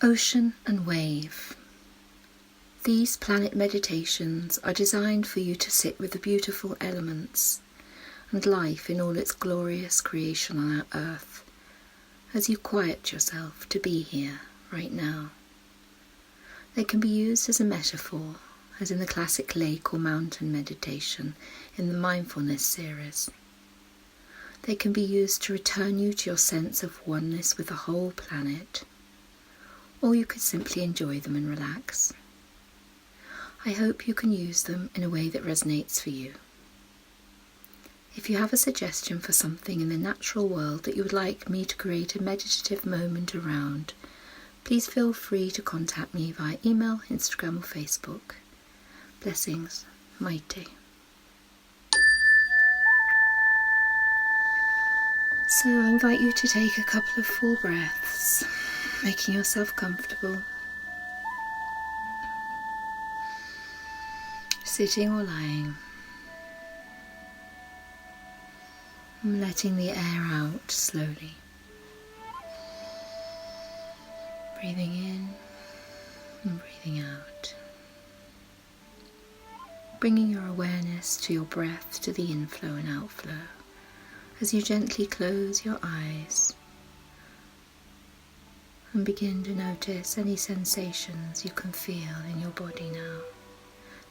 Ocean and wave. These planet meditations are designed for you to sit with the beautiful elements and life in all its glorious creation on our earth, as you quiet yourself to be here, right now. They can be used as a metaphor, as in the classic lake or mountain meditation in the mindfulness series. They can be used to return you to your sense of oneness with the whole planet, or you could simply enjoy them and relax. I hope you can use them in a way that resonates for you. If you have a suggestion for something in the natural world that you would like me to create a meditative moment around, please feel free to contact me via email, Instagram or Facebook. Blessings, Maite. So I invite you to take a couple of full breaths, making yourself comfortable, sitting or lying, and letting the air out slowly. Breathing in and breathing out. Bringing your awareness to your breath, to the inflow and outflow, as you gently close your eyes and begin to notice any sensations you can feel in your body now.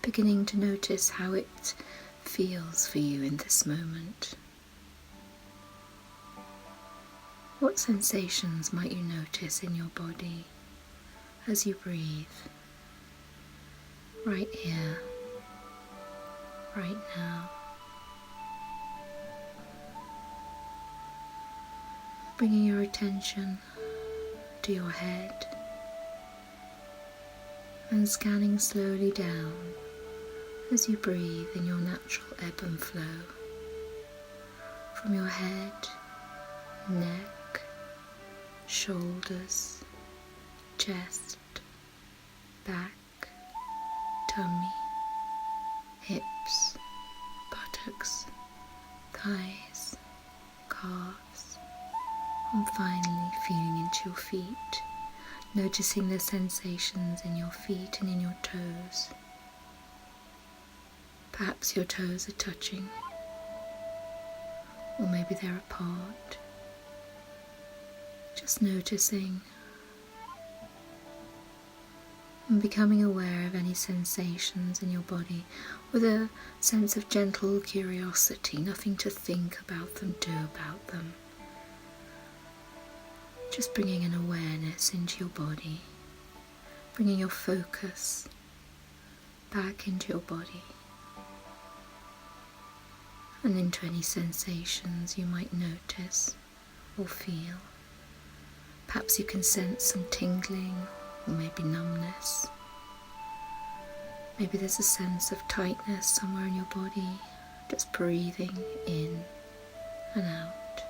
Beginning to notice how it feels for you in this moment. What sensations might you notice in your body as you breathe? Right here, right now. Bringing your attention to your head and scanning slowly down as you breathe in your natural ebb and flow from your head, neck, shoulders, chest, back, tummy, hips, buttocks, thighs, calves, and finally feeling into your feet, noticing the sensations in your feet and in your toes. Perhaps your toes are touching, or maybe they're apart. Just noticing and becoming aware of any sensations in your body with a sense of gentle curiosity, nothing to think about them, do about them. Just bringing an awareness into your body, bringing your focus back into your body and into any sensations you might notice or feel. Perhaps you can sense some tingling or maybe numbness. Maybe there's a sense of tightness somewhere in your body, just breathing in and out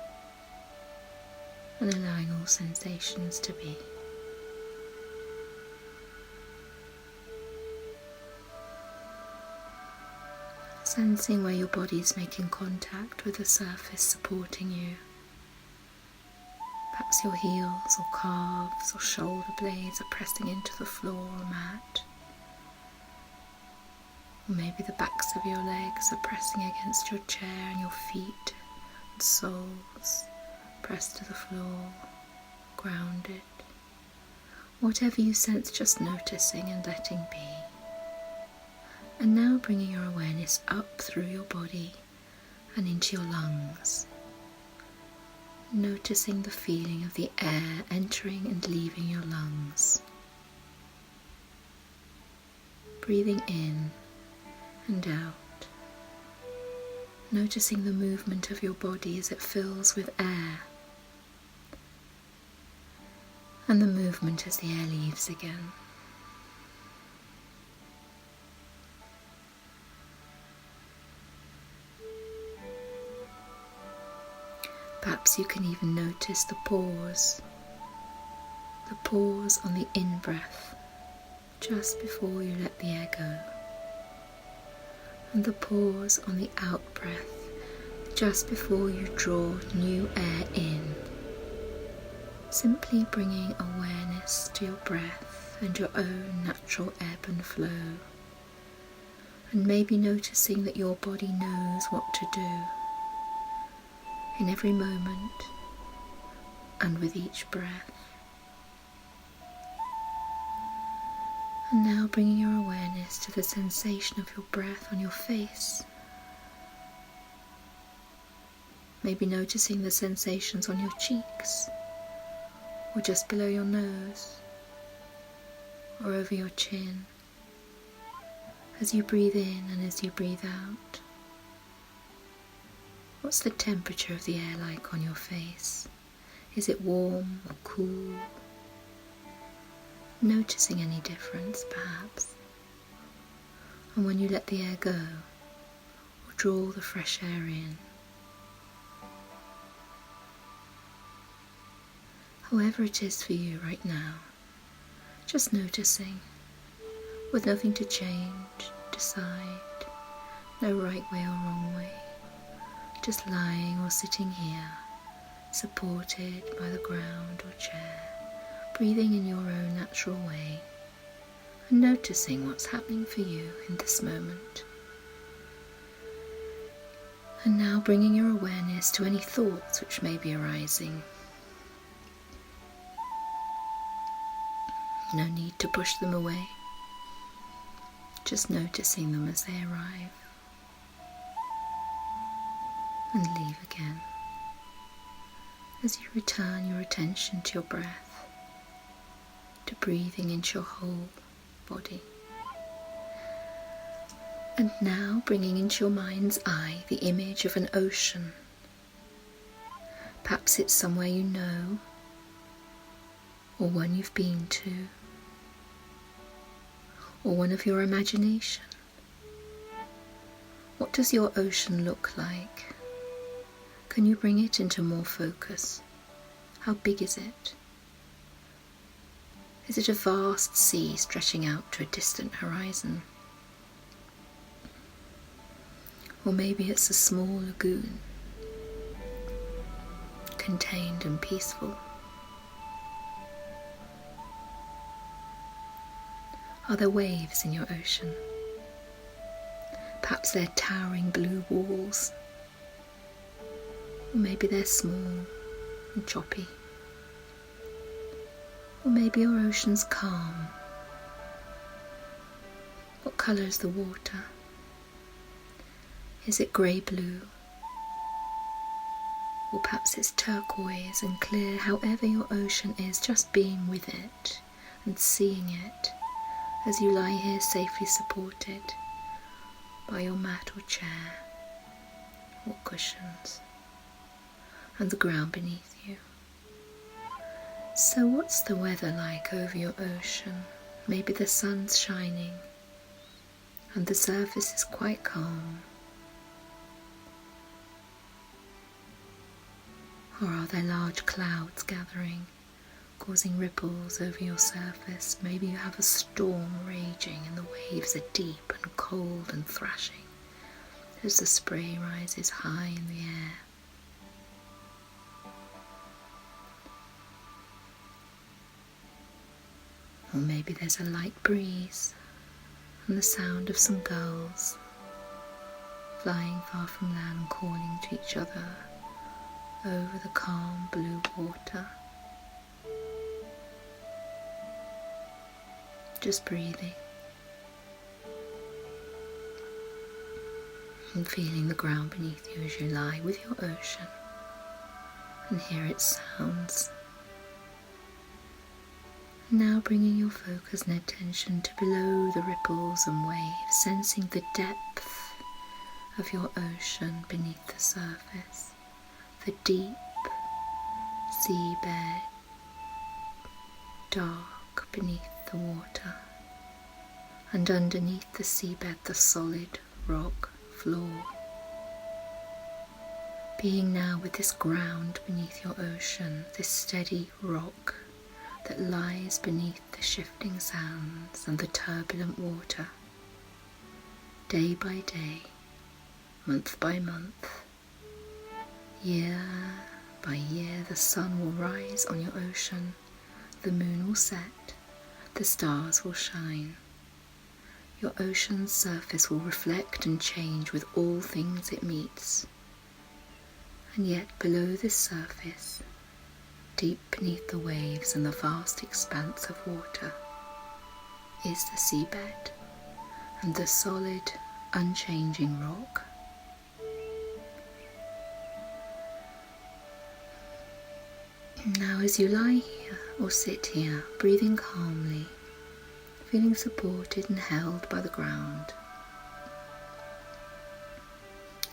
and allowing all sensations to be. Sensing where your body is making contact with the surface supporting you. Perhaps your heels or calves or shoulder blades are pressing into the floor or mat. Or maybe the backs of your legs are pressing against your chair and your feet and soles pressed to the floor, grounded. Whatever you sense, just noticing and letting be. And now bringing your awareness up through your body and into your lungs. Noticing the feeling of the air entering and leaving your lungs. Breathing in and out. Noticing the movement of your body as it fills with air. And the movement as the air leaves again. Perhaps you can even notice the pause on the in-breath, just before you let the air go, and the pause on the out-breath, just before you draw new air in, Simply bringing awareness to your breath and your own natural ebb and flow, and maybe noticing that your body knows what to do in every moment and with each breath. And now bringing your awareness to the sensation of your breath on your face. Maybe noticing the sensations on your cheeks, or just below your nose, or over your chin, as you breathe in and as you breathe out. What's the temperature of the air like on your face? Is it warm or cool? Noticing any difference, perhaps. And when you let the air go, or draw the fresh air in. However it is for you right now, just noticing, with nothing to change, decide, no right way or wrong way, just lying or sitting here, supported by the ground or chair, breathing in your own natural way, and noticing what's happening for you in this moment. And now bringing your awareness to any thoughts which may be arising. No need to push them away, just noticing them as they arrive, and leave again as you return your attention to your breath, to breathing into your whole body. And now bringing into your mind's eye the image of an ocean. Perhaps it's somewhere you know, or one you've been to, or one of your imagination. What does your ocean look like? Can you bring it into more focus? How big is it? Is it a vast sea stretching out to a distant horizon? Or maybe it's a small lagoon, contained and peaceful. Are there waves in your ocean? Perhaps they're towering blue walls, or maybe they're small and choppy, or maybe your ocean's calm. What colour is the water? Is it grey-blue? Or perhaps it's turquoise and clear. However your ocean is, just being with it and seeing it as you lie here safely supported by your mat or chair or cushions and the ground beneath you. So what's the weather like over your ocean? Maybe the sun's shining and the surface is quite calm. Or are there large clouds gathering, causing ripples over your surface? Maybe you have a storm raging and the waves are deep and cold and thrashing as the spray rises high in the air. Or maybe there's a light breeze and the sound of some gulls flying far from land, calling to each other over the calm blue water. Just breathing and feeling the ground beneath you as you lie with your ocean and hear its sounds. Now bringing your focus and attention to below the ripples and waves, sensing the depth of your ocean beneath the surface, the deep seabed, dark beneath the water, and underneath the seabed the solid rock floor. Being now with this ground beneath your ocean, this steady rock that lies beneath the shifting sands and the turbulent water, day by day, month by month, year by year the sun will rise on your ocean, the moon will set, the stars will shine. Your ocean's surface will reflect and change with all things it meets. And yet below this surface, deep beneath the waves and the vast expanse of water, is the seabed and the solid, unchanging rock. Now as you lie here or sit here, breathing calmly, feeling supported and held by the ground,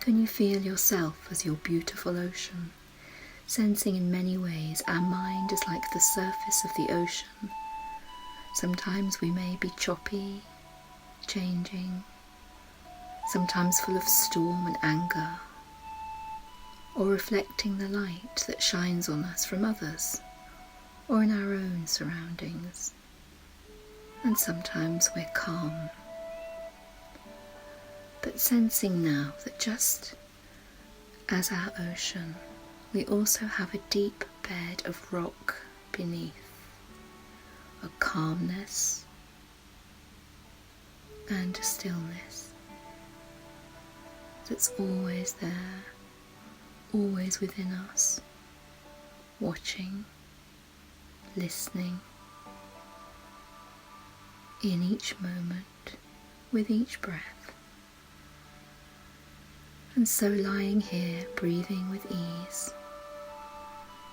can you feel yourself as your beautiful ocean, sensing in many ways our mind is like the surface of the ocean. Sometimes we may be choppy, changing, sometimes full of storm and anger, or reflecting the light that shines on us from others or in our own surroundings. And sometimes we're calm, but sensing now that just as our ocean, we also have a deep bed of rock beneath, a calmness and a stillness that's always there, always within us, watching, listening, in each moment, with each breath. And so lying here, breathing with ease,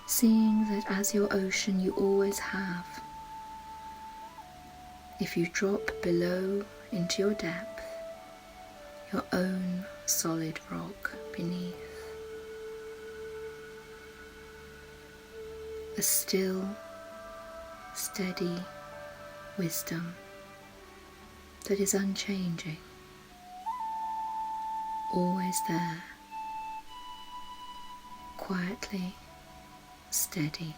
seeing that as your ocean you always have, if you drop below into your depth, your own solid rock beneath, a still, steady wisdom that is unchanging, always there, quietly steady.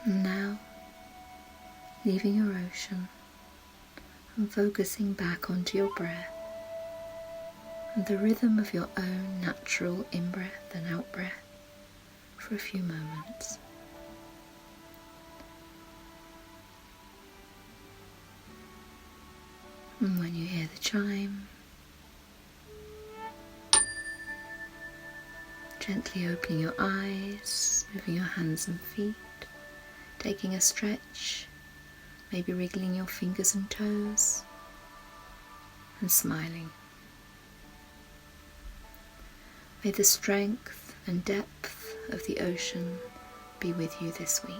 And now, leaving your ocean and focusing back onto your breath and the rhythm of your own natural in-breath and out-breath for a few moments. And when you hear the chime, gently opening your eyes, moving your hands and feet, taking a stretch, maybe wriggling your fingers and toes, and smiling. May the strength and depth of the ocean be with you this week.